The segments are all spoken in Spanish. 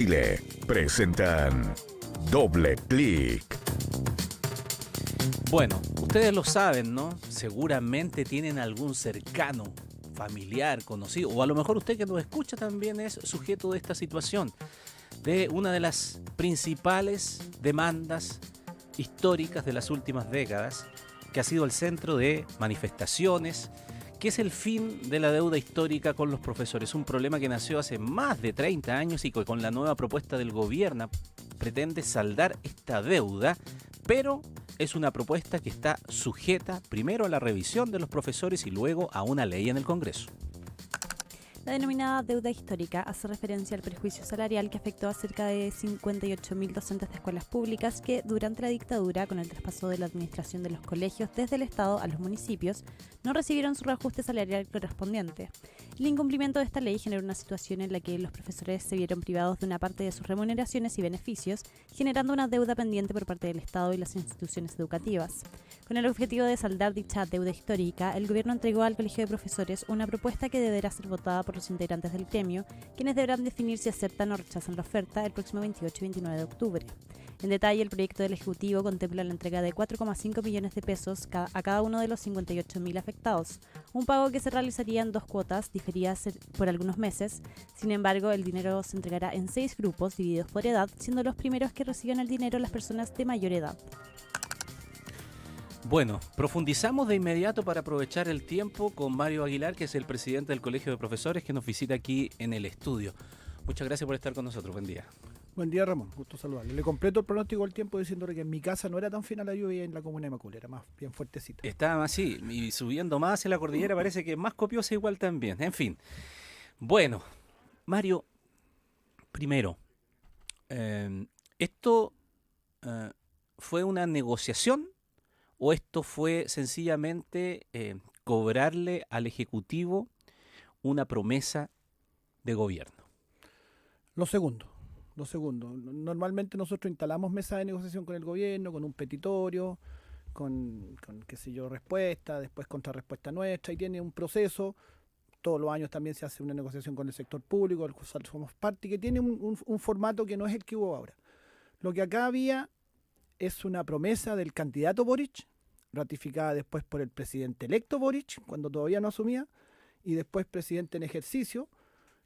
Chile presentan Doble Clic. Bueno, ustedes lo saben, ¿no? Seguramente tienen algún cercano, familiar, conocido, o a lo mejor usted que nos escucha también es sujeto de esta situación, de una de las principales demandas históricas de las últimas décadas, que ha sido el centro de manifestaciones, que es el fin de la deuda histórica con los profesores, un problema que nació hace más de 30 años y que con la nueva propuesta del gobierno pretende saldar esta deuda, pero es una propuesta que está sujeta primero a la revisión de los profesores y luego a una ley en el Congreso. La denominada deuda histórica hace referencia al perjuicio salarial que afectó a cerca de 58.000 docentes de escuelas públicas que, durante la dictadura, con el traspaso de la administración de los colegios desde el Estado a los municipios, no recibieron su reajuste salarial correspondiente. El incumplimiento de esta ley generó una situación en la que los profesores se vieron privados de una parte de sus remuneraciones y beneficios, generando una deuda pendiente por parte del Estado y las instituciones educativas. Con el objetivo de saldar dicha deuda histórica, el gobierno entregó al Colegio de Profesores una propuesta que deberá ser votada por los integrantes del gremio, quienes deberán definir si aceptan o rechazan la oferta el próximo 28 y 29 de octubre. En detalle, el proyecto del Ejecutivo contempla la entrega de 4,5 millones de pesos a cada uno de los 58.000 afectados, un pago que se realizaría en 2 cuotas diferidas por algunos meses. Sin embargo, el dinero se entregará en 6 grupos divididos por edad, siendo los primeros que reciban el dinero las personas de mayor edad. Bueno, profundizamos de inmediato para aprovechar el tiempo con Mario Aguilar, que es el presidente del Colegio de Profesores, que nos visita aquí en el estudio. Muchas gracias por estar con nosotros. Buen día. Buen día, Ramón. Gusto saludarle. Le completo el pronóstico del tiempo diciéndole que en mi casa no era tan fina la lluvia y en la comuna de Macul, era más bien fuertecita. Está así, y subiendo más en la cordillera parece que es más copiosa igual también. En fin. Bueno, Mario, primero, ¿esto fue una negociación o esto fue sencillamente cobrarle al Ejecutivo una promesa de gobierno? Lo segundo. Normalmente nosotros instalamos mesas de negociación con el gobierno, con un petitorio, con qué sé yo, respuesta, después contrarrespuesta nuestra, y tiene un proceso. Todos los años también se hace una negociación con el sector público, del cual somos parte, que tiene un formato que no es el que hubo ahora. Lo que acá había es una promesa del candidato Boric, ratificada después por el presidente electo Boric, cuando todavía no asumía, y después presidente en ejercicio,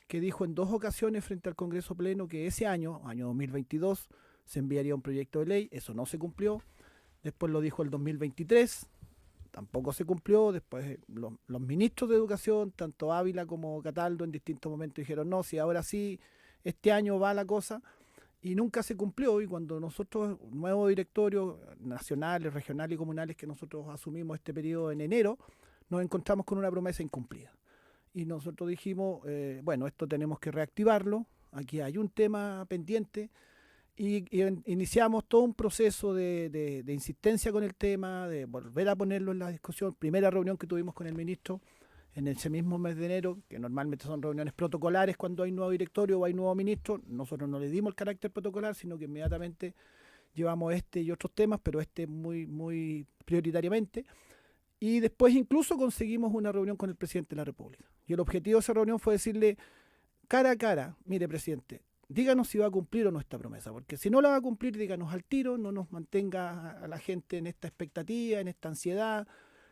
que dijo en 2 ocasiones frente al Congreso Pleno que ese año 2022, se enviaría un proyecto de ley. Eso no se cumplió. Después lo dijo el 2023, tampoco se cumplió. Después los ministros de Educación, tanto Ávila como Cataldo, en distintos momentos dijeron no, si ahora sí, este año va la cosa, y nunca se cumplió. Y cuando nosotros, nuevo directorio, nacionales, regionales y comunales, que nosotros asumimos este periodo en enero, nos encontramos con una promesa incumplida. Y nosotros dijimos, bueno, esto tenemos que reactivarlo, aquí hay un tema pendiente, y iniciamos todo un proceso de insistencia con el tema, de volver a ponerlo en la discusión. Primera reunión que tuvimos con el ministro en ese mismo mes de enero, que normalmente son reuniones protocolares cuando hay nuevo directorio o hay nuevo ministro. Nosotros no le dimos el carácter protocolar, sino que inmediatamente llevamos este y otros temas, pero este muy prioritariamente. Y después incluso conseguimos una reunión con el presidente de la República. Y el objetivo de esa reunión fue decirle cara a cara, mire, presidente, díganos si va a cumplir o no esta promesa, porque si no la va a cumplir, díganos al tiro, no nos mantenga a la gente en esta expectativa, en esta ansiedad,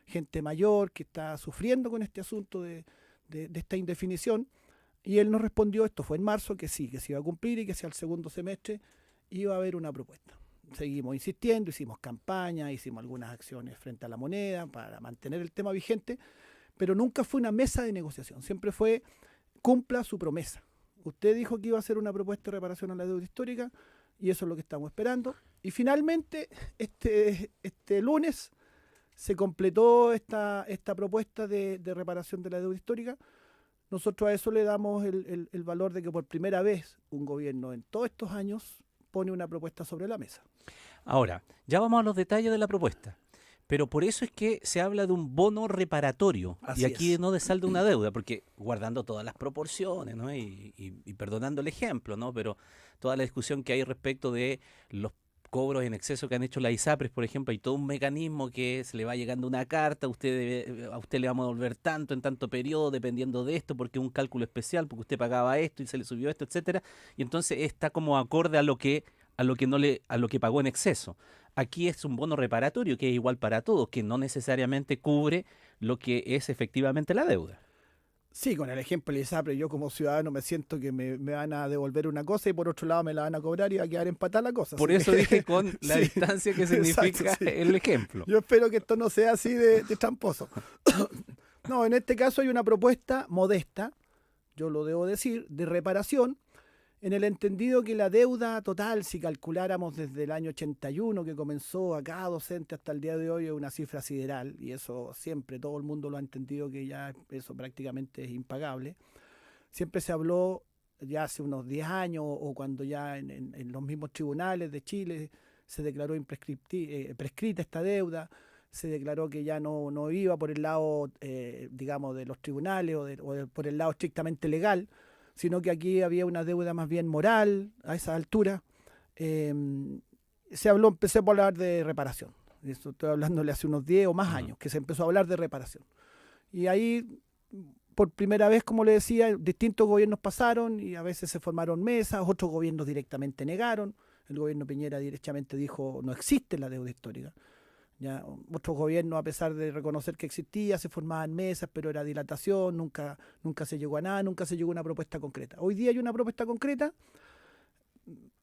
gente mayor que está sufriendo con este asunto de esta indefinición. Y él nos respondió, esto fue en marzo, que sí, que se iba a cumplir y que si al segundo semestre iba a haber una propuesta. Seguimos insistiendo, hicimos campaña, hicimos algunas acciones frente a la moneda para mantener el tema vigente, pero nunca fue una mesa de negociación, siempre fue cumpla su promesa. Usted dijo que iba a hacer una propuesta de reparación a la deuda histórica y eso es lo que estamos esperando. Y finalmente, este lunes se completó esta propuesta de reparación de la deuda histórica. Nosotros a eso le damos el valor de que por primera vez un gobierno en todos estos años pone una propuesta sobre la mesa. Ahora, ya vamos a los detalles de la propuesta, pero por eso es que se habla de un bono reparatorio. Así y aquí es. no de saldo una deuda, porque guardando todas las proporciones, ¿no? y perdonando el ejemplo, ¿no? Pero toda la discusión que hay respecto de los cobros en exceso que han hecho las ISAPRES, por ejemplo, hay todo un mecanismo que se le va llegando una carta, a usted le vamos a devolver tanto en tanto periodo, dependiendo de esto, porque es un cálculo especial, porque usted pagaba esto y se le subió esto, etcétera, y entonces está como acorde a lo que pagó en exceso. Aquí es un bono reparatorio que es igual para todos, que no necesariamente cubre lo que es efectivamente la deuda. Sí, con el ejemplo de ISAPRE, yo como ciudadano me siento que me van a devolver una cosa y por otro lado me la van a cobrar y va a quedar empatada la cosa. Por Así eso que- dije con la Sí, distancia que significa exacto, sí. el ejemplo. Yo espero que esto no sea así de tramposo. No, en este caso hay una propuesta modesta, yo lo debo decir, de reparación, en el entendido que la deuda total, si calculáramos desde el año 81 que comenzó a cada docente hasta el día de hoy, es una cifra sideral, y eso siempre todo el mundo lo ha entendido que ya eso prácticamente es impagable. Siempre se habló ya hace unos 10 años o cuando ya en los mismos tribunales de Chile se declaró prescrita esta deuda, se declaró que ya no iba por el lado, digamos, de los tribunales por el lado estrictamente legal, sino que aquí había una deuda más bien moral a esa altura. Empecé a hablar de reparación. Eso estoy hablándole hace unos 10 o más años, que se empezó a hablar de reparación. Y ahí, por primera vez, como le decía, distintos gobiernos pasaron y a veces se formaron mesas, otros gobiernos directamente negaron. El gobierno Piñera directamente dijo no existe la deuda histórica. Ya, otros gobiernos, a pesar de reconocer que existía, se formaban mesas, pero era dilatación, nunca se llegó a nada, nunca se llegó a una propuesta concreta. Hoy día hay una propuesta concreta,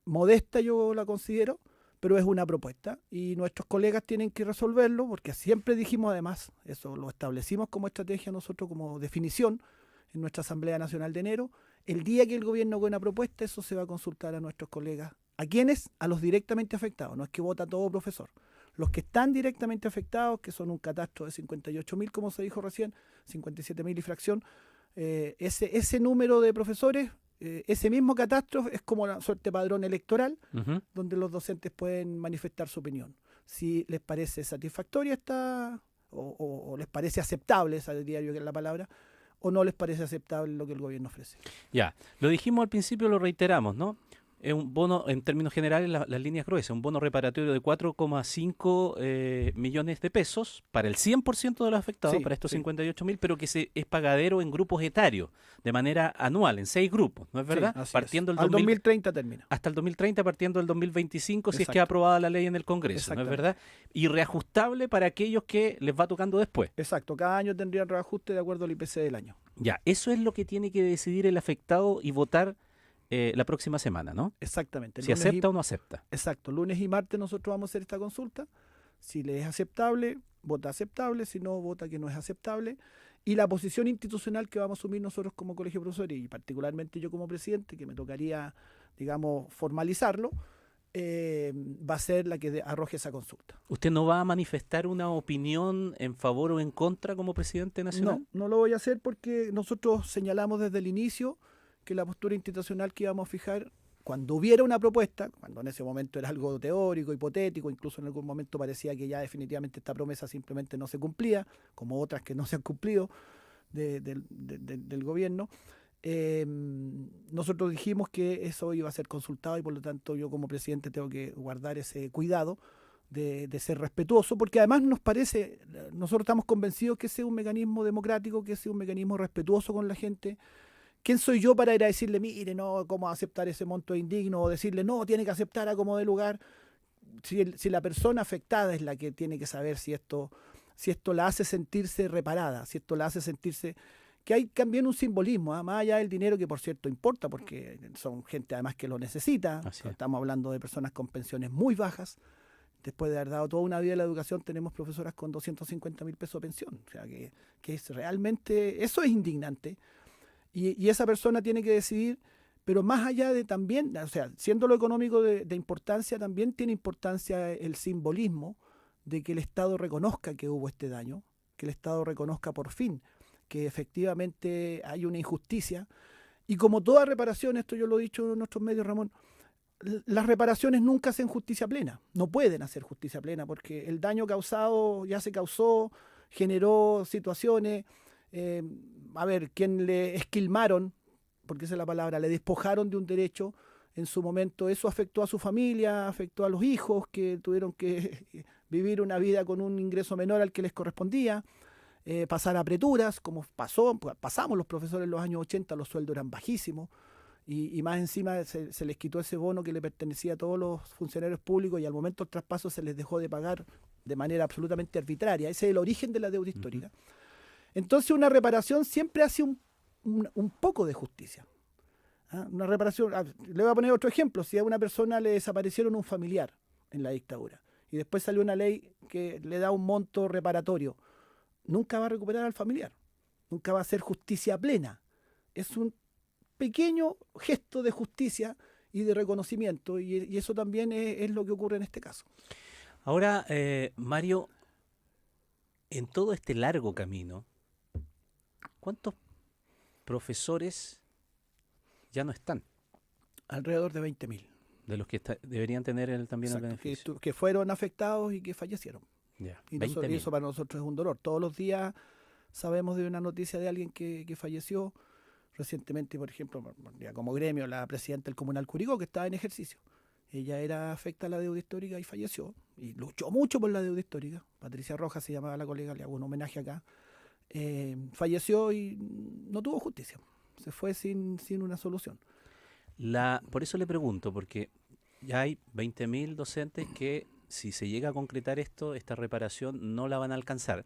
modesta yo la considero, pero es una propuesta y nuestros colegas tienen que resolverlo porque siempre dijimos además, eso lo establecimos como estrategia nosotros, como definición en nuestra Asamblea Nacional de enero, el día que el gobierno haga una propuesta, eso se va a consultar a nuestros colegas. ¿A quiénes? A los directamente afectados, no es que vota todo profesor. Los que están directamente afectados, que son un catastro de 58.000, como se dijo recién, 57.000 y fracción, ese número de profesores, ese mismo catastro es como una suerte padrón electoral, donde los docentes pueden manifestar su opinión. Si les parece satisfactoria esta, o les parece aceptable, esa diría yo que es la palabra, o no les parece aceptable lo que el gobierno ofrece. Ya, lo dijimos al principio, lo reiteramos, ¿no? Es un bono, en términos generales, las líneas gruesas, un bono reparatorio de 4,5 millones de pesos para el 100% de los afectados, Sí, para estos sí. 58.000, pero que es pagadero en grupos etarios, de manera anual, en 6 grupos, ¿no es verdad? Sí, así Partiendo es. el Al 2030 termina. hasta el 2030, partiendo del 2025, si es que Exacto. es aprobada la ley en el Congreso, ¿no es Exactamente. verdad? Y reajustable para aquellos que les va tocando después. Exacto, cada año tendrían reajuste de acuerdo al IPC del año. Ya, eso es lo que tiene que decidir el afectado y votar la próxima semana, ¿no? Exactamente. Si acepta o no acepta. Exacto, lunes y martes nosotros vamos a hacer esta consulta. Si le es aceptable, vota aceptable, si no, vota que no es aceptable. Y la posición institucional que vamos a asumir nosotros como colegio de profesores, y particularmente yo como presidente, que me tocaría, digamos, formalizarlo, va a ser la que arroje esa consulta. ¿Usted no va a manifestar una opinión en favor o en contra como presidente nacional? No lo voy a hacer porque nosotros señalamos desde el inicio que la postura institucional que íbamos a fijar cuando hubiera una propuesta, cuando en ese momento era algo teórico, hipotético, incluso en algún momento parecía que ya definitivamente esta promesa simplemente no se cumplía, como otras que no se han cumplido del gobierno, nosotros dijimos que eso iba a ser consultado y por lo tanto yo como presidente tengo que guardar ese cuidado de ser respetuoso, porque además nos parece, nosotros estamos convencidos que ese es un mecanismo democrático, que ese es un mecanismo respetuoso con la gente. ¿Quién soy yo para ir a decirle, mire, no, cómo aceptar ese monto indigno? O decirle, no, tiene que aceptar a como de lugar. Si la persona afectada es la que tiene que saber si esto la hace sentirse reparada, si esto la hace sentirse... Que hay también un simbolismo, más allá del dinero, que por cierto importa, porque son gente además que lo necesita. Así es. Estamos hablando de personas con pensiones muy bajas. Después de haber dado toda una vida a la educación, tenemos profesoras con 250.000 pesos de pensión. O sea, que es realmente... Eso es indignante. Y esa persona tiene que decidir, pero más allá de también, o sea, siendo lo económico de importancia, también tiene importancia el simbolismo de que el Estado reconozca que hubo este daño, que el Estado reconozca por fin que efectivamente hay una injusticia. Y como toda reparación, esto yo lo he dicho en nuestros medios, Ramón, las reparaciones nunca hacen justicia plena, no pueden hacer justicia plena, porque el daño causado ya se causó, generó situaciones... quien le esquilmaron, porque esa es la palabra, le despojaron de un derecho, En su momento eso afectó a su familia, afectó a los hijos que tuvieron que vivir una vida con un ingreso menor al que les correspondía, pasar apreturas, como pasamos los profesores en los años 80, los sueldos eran bajísimos, y más encima se les quitó ese bono que le pertenecía a todos los funcionarios públicos y al momento del traspaso se les dejó de pagar de manera absolutamente arbitraria. Ese es el origen de la deuda histórica. Entonces una reparación siempre hace un poco de justicia. Una reparación, le voy a poner otro ejemplo, si a una persona le desaparecieron un familiar en la dictadura y después salió una ley que le da un monto reparatorio, nunca va a recuperar al familiar, nunca va a ser justicia plena. Es un pequeño gesto de justicia y de reconocimiento y eso también es lo que ocurre en este caso. Ahora, Mario, en todo este largo camino, ¿cuántos profesores ya no están? Alrededor de 20.000. De los que deberían tener también el beneficio. Que fueron afectados y que fallecieron. Ya, Y eso para nosotros es un dolor. Todos los días sabemos de una noticia de alguien que falleció. Recientemente, por ejemplo, como gremio, la presidenta del Comunal Curicó, que estaba en ejercicio. Ella era afecta a la deuda histórica y falleció. Y luchó mucho por la deuda histórica. Patricia Rojas se llamaba la colega, le hago un homenaje acá. Falleció y no tuvo justicia. Se fue sin una solución. Por eso le pregunto, porque ya hay 20.000 docentes que si se llega a concretar esta reparación, no la van a alcanzar.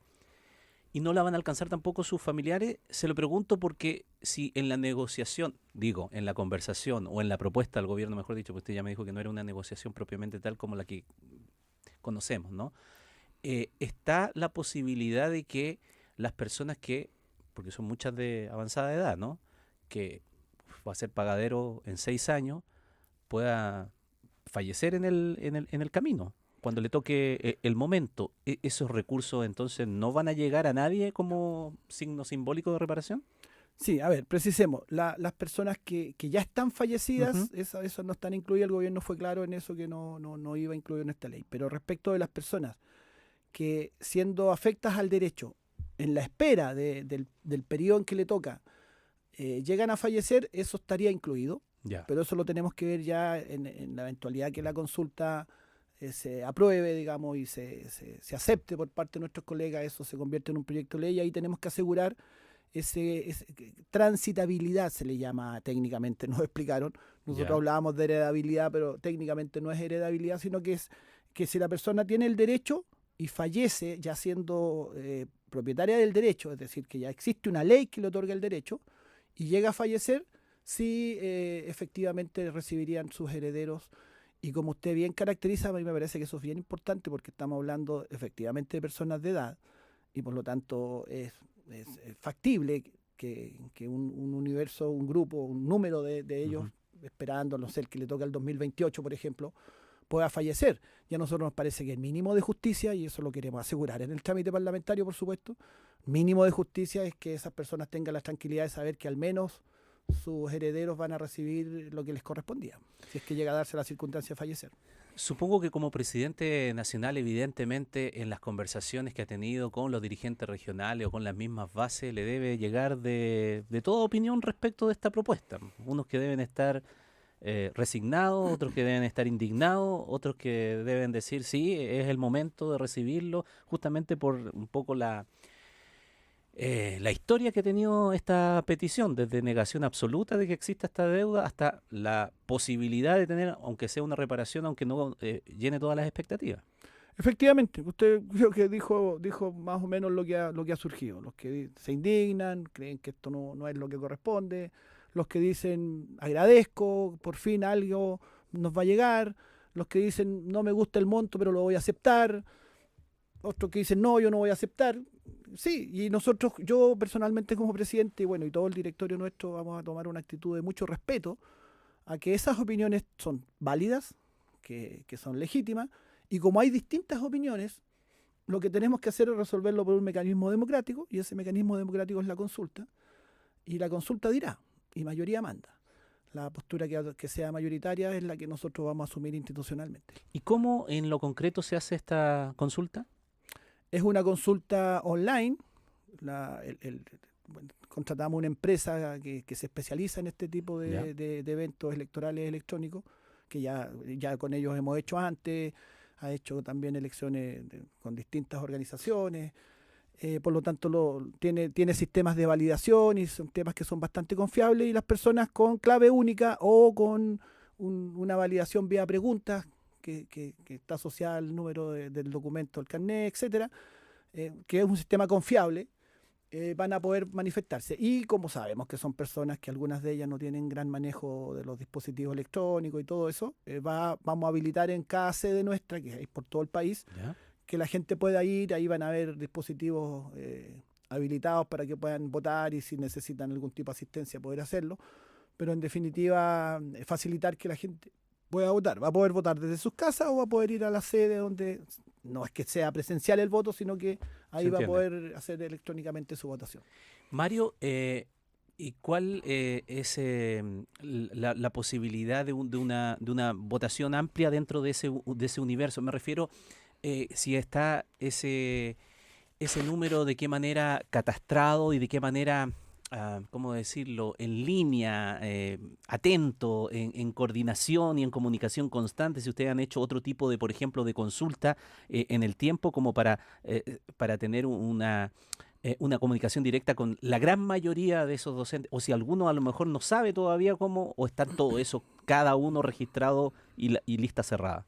Y no la van a alcanzar tampoco sus familiares. Se lo pregunto porque si en la negociación, en la conversación o en la propuesta al gobierno, mejor dicho, pues usted ya me dijo que no era una negociación propiamente tal como la que conocemos, ¿no? Está la posibilidad de que las personas porque son muchas de avanzada edad, ¿no?, que va a ser pagadero en 6 años, pueda fallecer en el camino, cuando le toque el momento. ¿Esos recursos entonces no van a llegar a nadie como signo simbólico de reparación? Sí, a ver, precisemos. Las personas que ya están fallecidas, esas no están incluidas. El gobierno fue claro en eso, que no iba a incluir en esta ley. Pero respecto de las personas que, siendo afectas al derecho, en la espera del periodo en que le toca, llegan a fallecer, eso estaría incluido. Ya. Pero eso lo tenemos que ver ya en la eventualidad que la consulta se apruebe, digamos, y se acepte por parte de nuestros colegas. Eso se convierte en un proyecto de ley y ahí tenemos que asegurar ese transitabilidad, se le llama técnicamente, nos explicaron. Nosotros hablábamos de heredabilidad, pero técnicamente no es heredabilidad, sino que es que si la persona tiene el derecho y fallece ya siendo propietaria del derecho, es decir, que ya existe una ley que le otorga el derecho, y llega a fallecer, sí, efectivamente recibirían sus herederos. Y como usted bien caracteriza, a mí me parece que eso es bien importante porque estamos hablando efectivamente de personas de edad y por lo tanto es factible que un universo, un grupo, un número de ellos, esperando, no sé, el que le toca el 2028, por ejemplo, pueda fallecer. Y a nosotros nos parece que el mínimo de justicia, y eso lo queremos asegurar en el trámite parlamentario, por supuesto, mínimo de justicia es que esas personas tengan la tranquilidad de saber que al menos sus herederos van a recibir lo que les correspondía, si es que llega a darse la circunstancia de fallecer. Supongo que como presidente nacional, evidentemente, en las conversaciones que ha tenido con los dirigentes regionales o con las mismas bases, le debe llegar de toda opinión respecto de esta propuesta. Unos que deben estar resignados, otros que deben estar indignados, otros que deben decir, sí, es el momento de recibirlo, justamente por un poco la historia que ha tenido esta petición, desde negación absoluta de que exista esta deuda hasta la posibilidad de tener, aunque sea una reparación, aunque no llene todas las expectativas. Efectivamente, usted creo que dijo más o menos lo que ha surgido. Los que se indignan, creen que esto no es lo que corresponde, los que dicen agradezco, por fin algo nos va a llegar, los que dicen no me gusta el monto pero lo voy a aceptar, otros que dicen no, yo no voy a aceptar. Sí, y nosotros, yo personalmente como presidente, y todo el directorio nuestro, vamos a tomar una actitud de mucho respeto a que esas opiniones son válidas, que son legítimas, y como hay distintas opiniones, lo que tenemos que hacer es resolverlo por un mecanismo democrático, y ese mecanismo democrático es la consulta, y la consulta dirá, y mayoría manda. La postura que sea mayoritaria es la que nosotros vamos a asumir institucionalmente. ¿Y cómo en lo concreto se hace esta consulta? Es una consulta online, contratamos una empresa que se especializa en este tipo Ya. de eventos electorales electrónicos, que ya con ellos hemos hecho antes, ha hecho también elecciones con distintas organizaciones. Por lo tanto, tiene sistemas de validación y son temas que son bastante confiables, y las personas con clave única o con una validación vía preguntas que está asociada al número del documento, el carnet, etcétera, que es un sistema confiable, van a poder manifestarse. Y como sabemos que son personas que algunas de ellas no tienen gran manejo de los dispositivos electrónicos y todo eso, vamos a habilitar en cada sede nuestra, que hay por todo el país, ¿Ya? que la gente pueda ir. Ahí van a haber dispositivos habilitados para que puedan votar, y si necesitan algún tipo de asistencia poder hacerlo, pero en definitiva facilitar que la gente pueda votar. Va a poder votar desde sus casas o va a poder ir a la sede, donde no es que sea presencial el voto, sino que ahí Se va a entiende. poder hacer electrónicamente su votación. Mario, ¿y cuál es la posibilidad de una votación amplia dentro de ese universo? Me refiero, si está ese número, de qué manera catastrado y de qué manera, ¿cómo decirlo?, en línea, atento, en coordinación y en comunicación constante, si ustedes han hecho otro tipo de, por ejemplo, de consulta en el tiempo, como para tener una comunicación directa con la gran mayoría de esos docentes, o si alguno a lo mejor no sabe todavía cómo, o están todo eso, cada uno registrado y lista cerrada.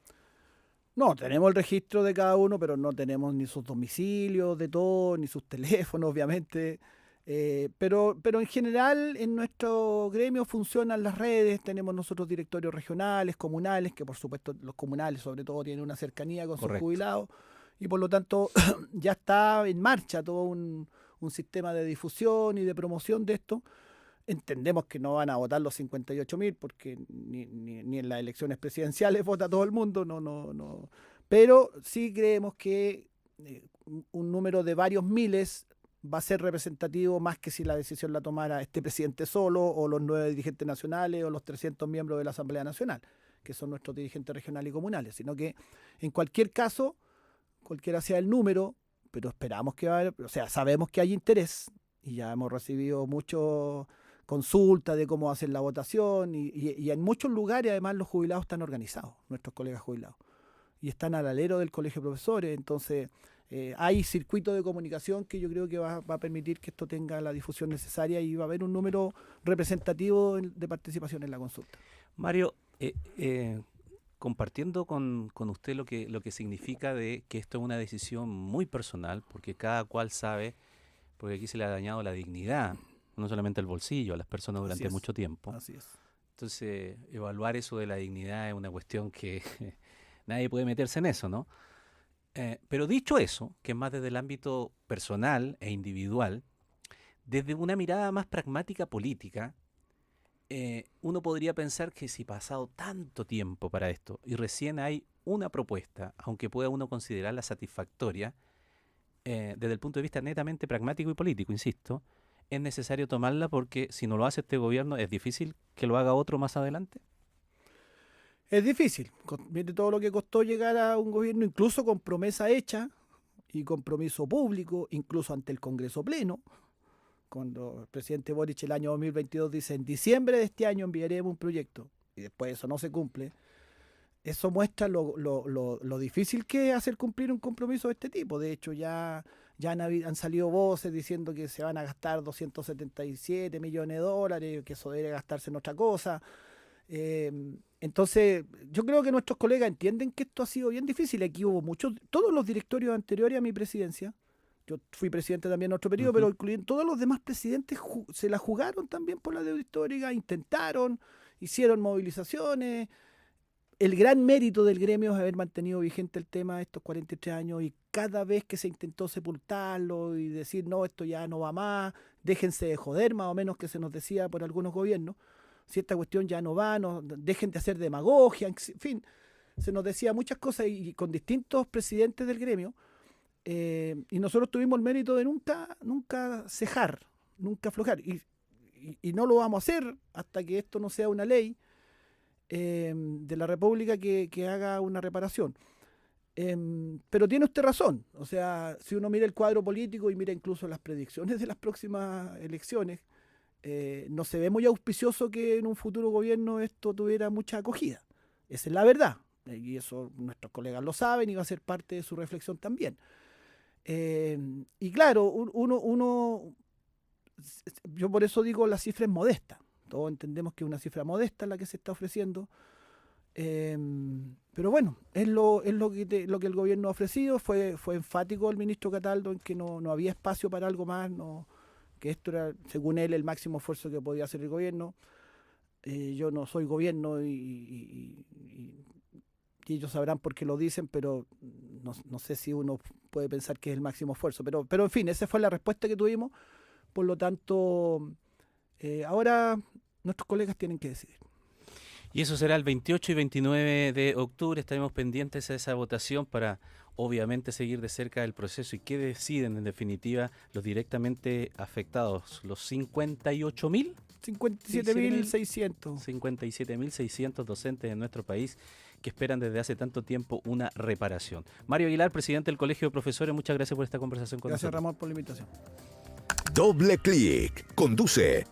No, tenemos el registro de cada uno, pero no tenemos ni sus domicilios de todos, ni sus teléfonos, obviamente. Pero en general en nuestro gremio funcionan las redes. Tenemos nosotros directorios regionales, comunales, que por supuesto los comunales sobre todo tienen una cercanía con sus Correcto. jubilados, y por lo tanto ya está en marcha todo un sistema de difusión y de promoción de esto. Entendemos que no van a votar los 58.000, porque ni en las elecciones presidenciales vota todo el mundo, no. Pero sí creemos que un número de varios miles va a ser representativo, más que si la decisión la tomara este presidente solo, o los 9 dirigentes nacionales, o los 300 miembros de la Asamblea Nacional, que son nuestros dirigentes regionales y comunales, sino que en cualquier caso, cualquiera sea el número, pero esperamos que sabemos que hay interés, y ya hemos recibido muchas consultas de cómo hacer la votación, y en muchos lugares además los jubilados están organizados, nuestros colegas jubilados, y están al alero del colegio de profesores. Entonces hay circuito de comunicación que yo creo que va a permitir que esto tenga la difusión necesaria, y va a haber un número representativo de participación en la consulta. Mario, compartiendo con usted lo que significa de que esto es una decisión muy personal, porque cada cual sabe, porque aquí se le ha dañado la dignidad, no solamente el bolsillo, a las personas Así durante es. mucho tiempo. Así es. Entonces, evaluar eso de la dignidad es una cuestión que nadie puede meterse en eso, ¿no? Pero dicho eso, que es más desde el ámbito personal e individual, desde una mirada más pragmática política, uno podría pensar que si pasado tanto tiempo para esto y recién hay una propuesta, aunque pueda uno considerarla satisfactoria, desde el punto de vista netamente pragmático y político, insisto, es necesario tomarla, porque si no lo hace este gobierno, es difícil que lo haga otro más adelante. Es difícil. Mire todo lo que costó llegar a un gobierno, incluso con promesa hecha y compromiso público, incluso ante el Congreso Pleno. Cuando el presidente Boric el año 2022 dice: en diciembre de este año enviaremos un proyecto, y después eso no se cumple, eso muestra lo difícil que es hacer cumplir un compromiso de este tipo. De hecho, ya han salido voces diciendo que se van a gastar 277 millones de dólares, que eso debe gastarse en otra cosa. Entonces, yo creo que nuestros colegas entienden que esto ha sido bien difícil. Aquí hubo todos los directorios anteriores a mi presidencia. Yo fui presidente también en otro periodo, pero incluyendo todos los demás presidentes se la jugaron también por la deuda histórica, intentaron, hicieron movilizaciones. El gran mérito del gremio es haber mantenido vigente el tema estos 43 años, y cada vez que se intentó sepultarlo y decir: no, esto ya no va más, déjense de joder, más o menos, que se nos decía por algunos gobiernos, si esta cuestión ya no va, dejen de hacer demagogia, en fin, se nos decía muchas cosas, y con distintos presidentes del gremio, y nosotros tuvimos el mérito de nunca cejar, nunca aflojar, y no lo vamos a hacer hasta que esto no sea una ley de la República que haga una reparación. Pero tiene usted razón. O sea, si uno mira el cuadro político y mira incluso las predicciones de las próximas elecciones, no se ve muy auspicioso que en un futuro gobierno esto tuviera mucha acogida. Esa es la verdad. Y eso nuestros colegas lo saben y va a ser parte de su reflexión también. Y claro, yo por eso digo la cifra es modesta. Todos entendemos que es una cifra modesta la que se está ofreciendo. Pero bueno, es lo que el gobierno ha ofrecido. Fue enfático el ministro Cataldo en que no había espacio para algo más, que esto era, según él, el máximo esfuerzo que podía hacer el gobierno. Yo no soy gobierno y ellos sabrán por qué lo dicen, pero no sé si uno puede pensar que es el máximo esfuerzo. Pero en fin, esa fue la respuesta que tuvimos. Por lo tanto, ahora nuestros colegas tienen que decidir. Y eso será el 28 y 29 de octubre. Estaremos pendientes a esa votación para, obviamente, seguir de cerca el proceso y qué deciden, en definitiva, los directamente afectados, los 58.000. 57.600. 57.600 docentes en nuestro país que esperan desde hace tanto tiempo una reparación. Mario Aguilar, presidente del Colegio de Profesores, muchas gracias por esta conversación con nosotros. Gracias, Ramón, por la invitación. Doble Clic. Conduce